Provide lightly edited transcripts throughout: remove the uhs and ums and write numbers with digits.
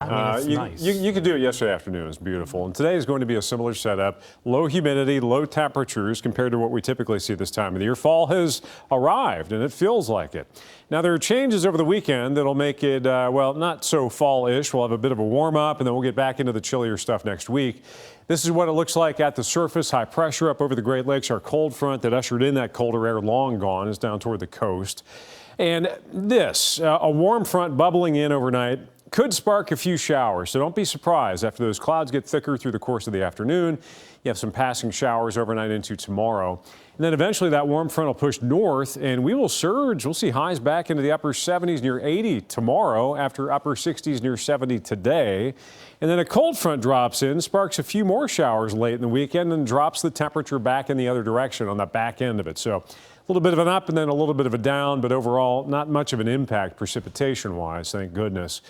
I mean, it's nice. You could do it yesterday afternoon. It's beautiful. And today is going to be a similar setup. Low humidity, low temperatures compared to what we typically see this time of the year. Fall has arrived, and it feels like it. Now, there are changes over the weekend that'll make it, well, not so fall-ish. We'll have a bit of a warm-up, and then we'll get back into the chillier stuff next week. This is what it looks like at the surface. High pressure up over the Great Lakes. Our cold front that ushered in that colder air, long gone, is down toward the coast. And this, a warm front bubbling in overnight, could spark a few showers, so don't be surprised. After those clouds get thicker through the course of the afternoon, you have some passing showers overnight into tomorrow. And then eventually that warm front will push north, and we will surge. We'll see highs back into the upper 70s near 80 tomorrow after upper 60s near 70 today. And then a cold front drops in, sparks a few more showers late in the weekend, and drops the temperature back in the other direction on the back end of it. So a little bit of an up and then a little bit of a down, but overall not much of an impact precipitation-wise, thank goodness,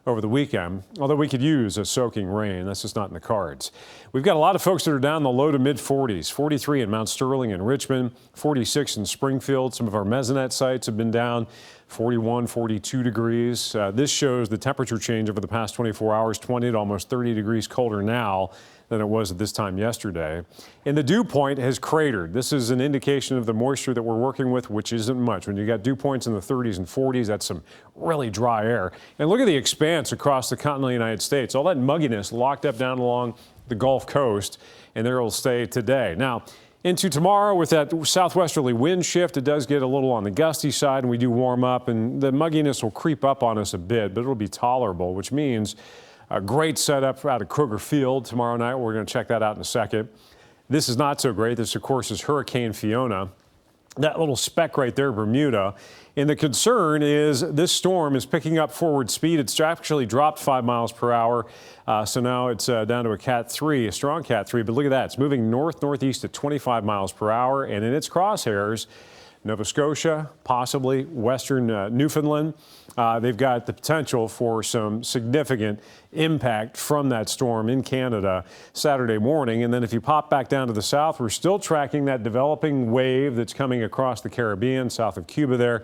over the weekend, although we could use a soaking rain. That's just not in the cards. We've got a lot of folks that are down in the low to mid 40s, 43 in Mount Sterling and Richmond, 46 in Springfield. Some of our mesonet sites have been down 41, 42 degrees. This shows the temperature change over the past 24 hours, 20 to almost 30 degrees colder now than it was at this time yesterday. And the dew point has cratered. This is an indication of the moisture that we're working with, which isn't much. When you got dew points in the 30s and 40s, that's some really dry air. And look at the expanse across the continental United States. All that mugginess locked up down along the Gulf Coast, and there it will stay today. Now, into tomorrow with that southwesterly wind shift, it does get a little on the gusty side, and we do warm up, and the mugginess will creep up on us a bit, but it'll be tolerable, which means a great setup out of Kroger Field tomorrow night. We're going to check that out in a second. This is not so great. This, of course, is Hurricane Fiona. That little speck right there, Bermuda. And the concern is this storm is picking up forward speed. It's actually dropped 5 miles per hour. So now it's down to a Cat 3, a strong Cat 3. But look at that. It's moving north-northeast at 25 miles per hour. And in its crosshairs, Nova Scotia, possibly western Newfoundland. They've got the potential for some significant impact from that storm in Canada Saturday morning. And then if you pop back down to the south, we're still tracking that developing wave that's coming across the Caribbean, south of Cuba there.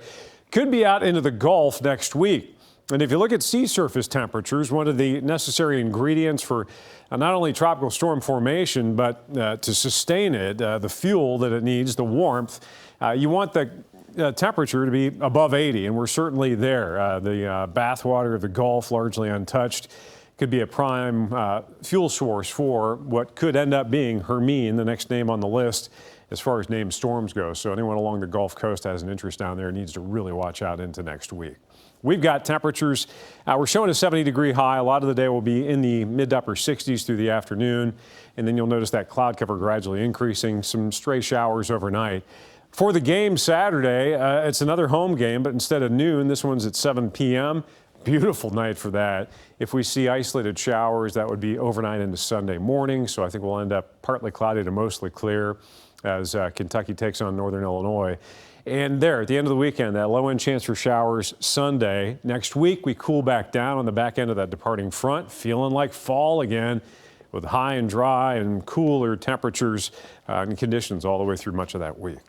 Could be out into the Gulf next week. And if you look at sea surface temperatures, one of the necessary ingredients for not only tropical storm formation, but to sustain it, the fuel that it needs, the warmth, you want the temperature to be above 80, and we're certainly there. The bathwater of the Gulf, largely untouched, could be a prime fuel source for what could end up being Hermine, the next name on the list as far as named storms go. So anyone along the Gulf Coast has an interest down there needs to really watch out into next week. We've got temperatures. We're showing a 70-degree high. A lot of the day will be in the mid to upper 60s through the afternoon. And then you'll notice that cloud cover gradually increasing, some stray showers overnight. For the game Saturday, it's another home game, but instead of noon, this one's at 7 p.m. Beautiful night for that. If we see isolated showers, that would be overnight into Sunday morning. So I think we'll end up partly cloudy to mostly clear as Kentucky takes on Northern Illinois. And there, at the end of the weekend, that low-end chance for showers Sunday. Next week, we cool back down on the back end of that departing front, feeling like fall again with high and dry and cooler temperatures and conditions all the way through much of that week.